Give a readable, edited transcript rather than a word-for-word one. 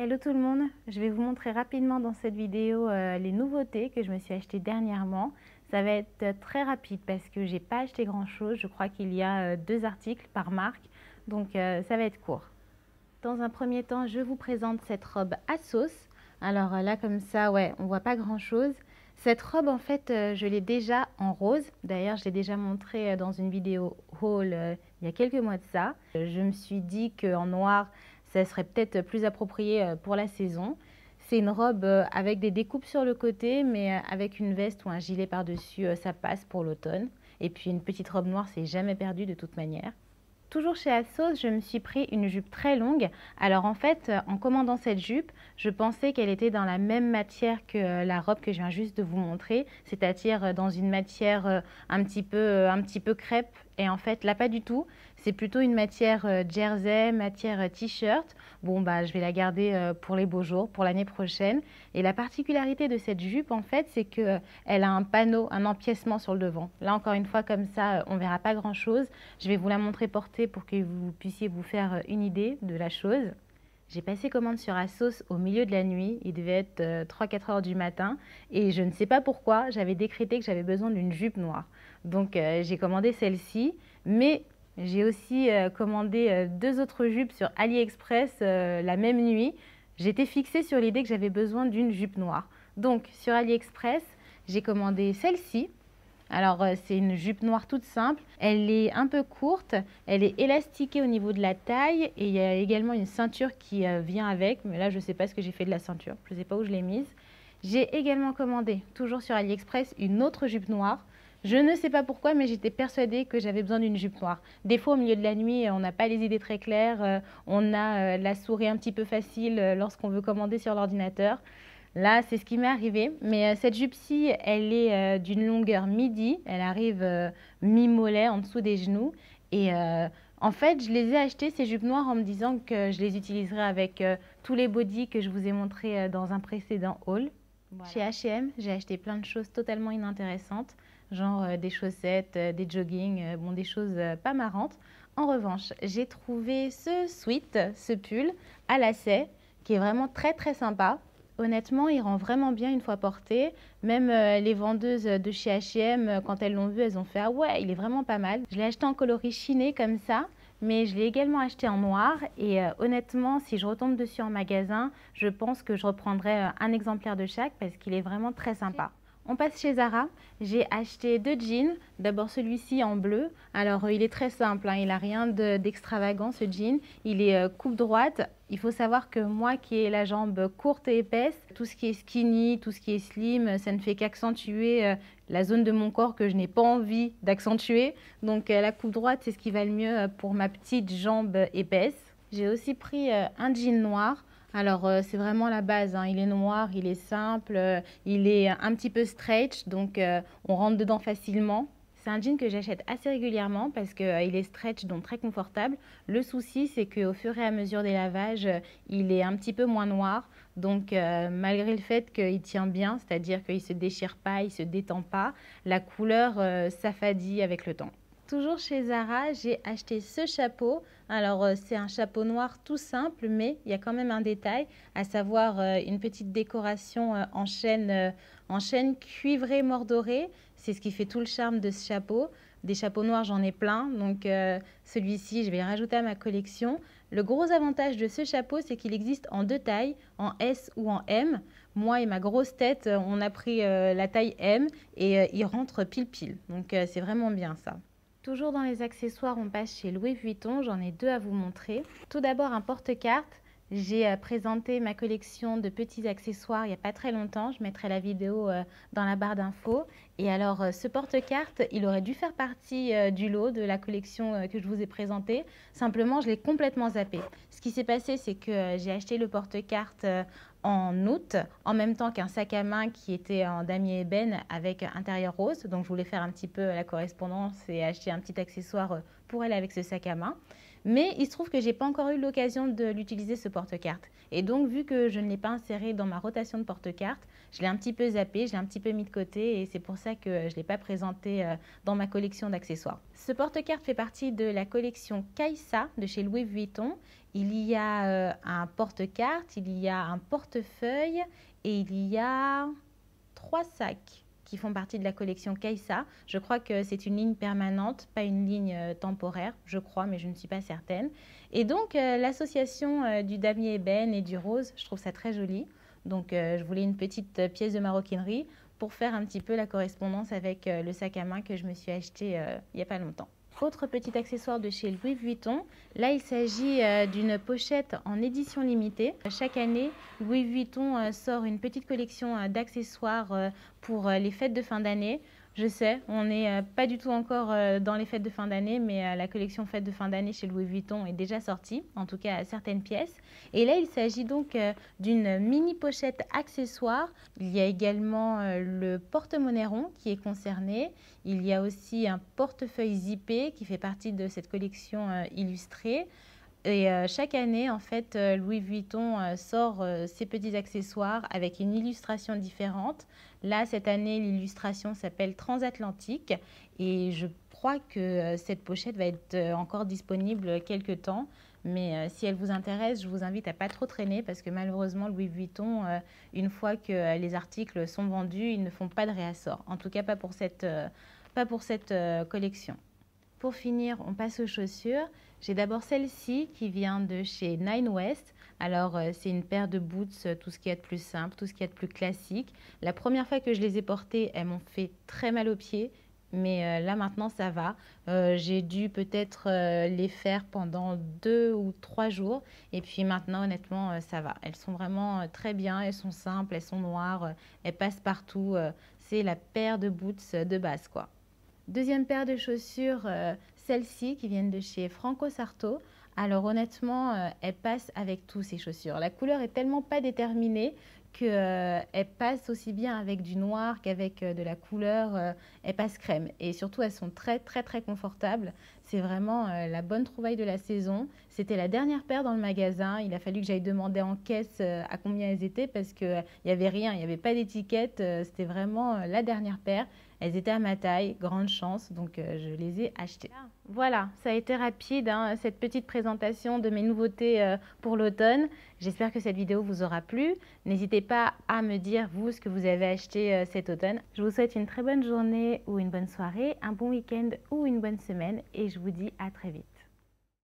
Hello tout le monde, je vais vous montrer rapidement dans cette vidéo les nouveautés que je me suis achetées dernièrement. Ça va être très rapide parce que j'ai pas acheté grand chose, je crois qu'il y a 2 articles par marque, donc ça va être court. Dans un premier temps, je vous présente cette robe à sauce. Alors là comme ça, ouais, on voit pas grand chose. Cette robe en fait, je l'ai déjà en rose. D'ailleurs, je l'ai déjà montré dans une vidéo haul il y a quelques mois de ça. Je me suis dit qu'en noir, ça serait peut-être plus approprié pour la saison. C'est une robe avec des découpes sur le côté, mais avec une veste ou un gilet par-dessus, ça passe pour l'automne. Et puis une petite robe noire, c'est jamais perdu de toute manière. Toujours chez ASOS, je me suis pris une jupe très longue. Alors en fait, en commandant cette jupe, je pensais qu'elle était dans la même matière que la robe que je viens juste de vous montrer, c'est-à-dire dans une matière un petit peu crêpe. Et en fait, là, pas du tout. C'est plutôt une matière jersey, matière t-shirt. Bon, bah, je vais la garder pour les beaux jours, pour l'année prochaine. Et la particularité de cette jupe, en fait, c'est qu'elle a un panneau, un empiècement sur le devant. Là, encore une fois, comme ça, on verra pas grand-chose. Je vais vous la montrer portée pour que vous puissiez vous faire une idée de la chose. J'ai passé commande sur ASOS au milieu de la nuit, il devait être 3-4 heures du matin et je ne sais pas pourquoi, j'avais décrété que j'avais besoin d'une jupe noire. Donc j'ai commandé celle-ci, mais j'ai aussi commandé 2 autres jupes sur AliExpress la même nuit. J'étais fixée sur l'idée que j'avais besoin d'une jupe noire. Donc sur AliExpress, j'ai commandé celle-ci. Alors, c'est une jupe noire toute simple. Elle est un peu courte, elle est élastiquée au niveau de la taille et il y a également une ceinture qui vient avec. Mais là, je ne sais pas ce que j'ai fait de la ceinture. Je ne sais pas où je l'ai mise. J'ai également commandé, toujours sur AliExpress, une autre jupe noire. Je ne sais pas pourquoi, mais j'étais persuadée que j'avais besoin d'une jupe noire. Des fois, au milieu de la nuit, on n'a pas les idées très claires. On a la souris un petit peu facile lorsqu'on veut commander sur l'ordinateur. Là, c'est ce qui m'est arrivé. Mais cette jupe-ci, elle est d'une longueur midi. Elle arrive mi-mollet en dessous des genoux. Et en fait, je les ai achetées, ces jupes noires, en me disant que je les utiliserais avec tous les bodys que je vous ai montrés dans un précédent haul. Voilà. Chez H&M, j'ai acheté plein de choses totalement inintéressantes, genre des chaussettes, des joggings, bon, des choses pas marrantes. En revanche, j'ai trouvé ce sweat, ce pull à lacets, qui est vraiment très très sympa. Honnêtement, il rend vraiment bien une fois porté. Même les vendeuses de chez H&M, quand elles l'ont vu, elles ont fait « Ah ouais, il est vraiment pas mal ». Je l'ai acheté en coloris chiné comme ça, mais je l'ai également acheté en noir. Et honnêtement, si je retombe dessus en magasin, je pense que je reprendrai un exemplaire de chaque parce qu'il est vraiment très sympa. On passe chez Zara. J'ai acheté 2 jeans. D'abord celui-ci en bleu. Alors il est très simple, hein, il n'a rien d'extravagant ce jean. Il est coupe droite. Il faut savoir que moi qui ai la jambe courte et épaisse, tout ce qui est skinny, tout ce qui est slim, ça ne fait qu'accentuer la zone de mon corps que je n'ai pas envie d'accentuer. Donc la coupe droite, c'est ce qui va le mieux pour ma petite jambe épaisse. J'ai aussi pris un jean noir. Alors c'est vraiment la base, hein. Il est noir, il est simple, il est un petit peu stretch, donc on rentre dedans facilement. C'est un jean que j'achète assez régulièrement parce qu'il est stretch, donc très confortable. Le souci, c'est qu'au fur et à mesure des lavages, il est un petit peu moins noir. Donc malgré le fait qu'il tient bien, c'est-à-dire qu'il ne se déchire pas, il ne se détend pas, la couleur s'affadit avec le temps. Toujours chez Zara, j'ai acheté ce chapeau. Alors c'est un chapeau noir tout simple, mais il y a quand même un détail, à savoir une petite décoration en chaîne cuivrée mordorée. C'est ce qui fait tout le charme de ce chapeau. Des chapeaux noirs, j'en ai plein, donc celui-ci, je vais le rajouter à ma collection. Le gros avantage de ce chapeau, c'est qu'il existe en 2 tailles, en S ou en M. Moi et ma grosse tête, on a pris la taille M et il rentre pile. Donc c'est vraiment bien ça. Toujours dans les accessoires, on passe chez Louis Vuitton. J'en ai 2 à vous montrer. Tout d'abord, un porte-carte. J'ai présenté ma collection de petits accessoires il n'y a pas très longtemps. Je mettrai la vidéo dans la barre d'infos. Et alors, ce porte-carte, il aurait dû faire partie du lot de la collection que je vous ai présentée. Simplement, je l'ai complètement zappé. Ce qui s'est passé, c'est que j'ai acheté le porte-carte en août, en même temps qu'un sac à main qui était en damier ébène avec intérieur rose. Donc, je voulais faire un petit peu la correspondance et acheter un petit accessoire pour elle avec ce sac à main. Mais il se trouve que j'ai pas encore eu l'occasion de l'utiliser ce porte-carte. Et donc, vu que je ne l'ai pas inséré dans ma rotation de porte-carte, je l'ai un petit peu zappé, je l'ai un petit peu mis de côté et c'est pour ça que je ne l'ai pas présenté dans ma collection d'accessoires. Ce porte-carte fait partie de la collection Kajsa de chez Louis Vuitton. Il y a un porte-carte, il y a un portefeuille et il y a 3 sacs qui font partie de la collection Kajsa. Je crois que c'est une ligne permanente, pas une ligne temporaire, je crois, mais je ne suis pas certaine. Et donc, l'association du damier ébène et du rose, je trouve ça très joli. Donc, je voulais une petite pièce de maroquinerie pour faire un petit peu la correspondance avec le sac à main que je me suis acheté il n'y a pas longtemps. Autre petit accessoire de chez Louis Vuitton, là il s'agit d'une pochette en édition limitée. Chaque année, Louis Vuitton sort une petite collection d'accessoires pour les fêtes de fin d'année. Je sais, on n'est pas du tout encore dans les fêtes de fin d'année, mais la collection fêtes de fin d'année chez Louis Vuitton est déjà sortie, en tout cas à certaines pièces. Et là, il s'agit donc d'une mini pochette accessoire. Il y a également le porte-monnaie rond qui est concerné. Il y a aussi un portefeuille zippé qui fait partie de cette collection illustrée. Et chaque année, en fait, Louis Vuitton sort ces petits accessoires avec une illustration différente. Là, cette année, l'illustration s'appelle Transatlantique et je crois que cette pochette va être encore disponible quelques temps. Mais si elle vous intéresse, je vous invite à pas trop traîner parce que malheureusement, Louis Vuitton, une fois que les articles sont vendus, ils ne font pas de réassort. En tout cas, pas pour cette collection. Pour finir, on passe aux chaussures. J'ai d'abord celle-ci qui vient de chez Nine West. Alors, c'est une paire de boots, tout ce qui est de plus simple, tout ce qui est de plus classique. La première fois que je les ai portées, elles m'ont fait très mal aux pieds. Mais là, maintenant, ça va. J'ai dû peut-être les faire pendant 2 ou 3 jours. Et puis maintenant, honnêtement, ça va. Elles sont vraiment très bien. Elles sont simples, elles sont noires. Elles passent partout. C'est la paire de boots de base, quoi. Deuxième paire de chaussures, celles-ci qui viennent de chez Franco Sarto. Alors honnêtement, elles passent avec tous ces chaussures. La couleur est tellement pas déterminée qu'elles passent aussi bien avec du noir qu'avec de la couleur. Elles passent crème et surtout elles sont très très très confortables. C'est vraiment la bonne trouvaille de la saison. C'était la dernière paire dans le magasin. Il a fallu que j'aille demander en caisse à combien elles étaient parce qu'il n'y avait rien, il n'y avait pas d'étiquette. C'était vraiment la dernière paire. Elles étaient à ma taille, grande chance, donc je les ai achetées. Voilà, ça a été rapide, hein, cette petite présentation de mes nouveautés pour l'automne. J'espère que cette vidéo vous aura plu. N'hésitez pas à me dire, vous, ce que vous avez acheté cet automne. Je vous souhaite une très bonne journée ou une bonne soirée, un bon week-end ou une bonne semaine et je vous dis à très vite.